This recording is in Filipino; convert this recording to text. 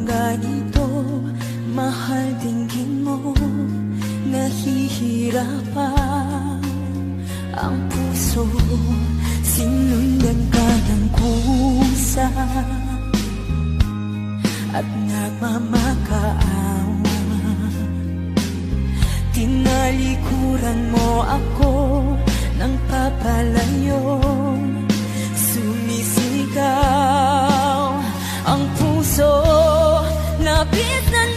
ganito, mahal dinggin mo, nahihirapan ang puso. Sinundan ka ng kusa at nagmamakaawa. Tinalikuran mo ako ng papalayo, sumisigaw ang puso, labis na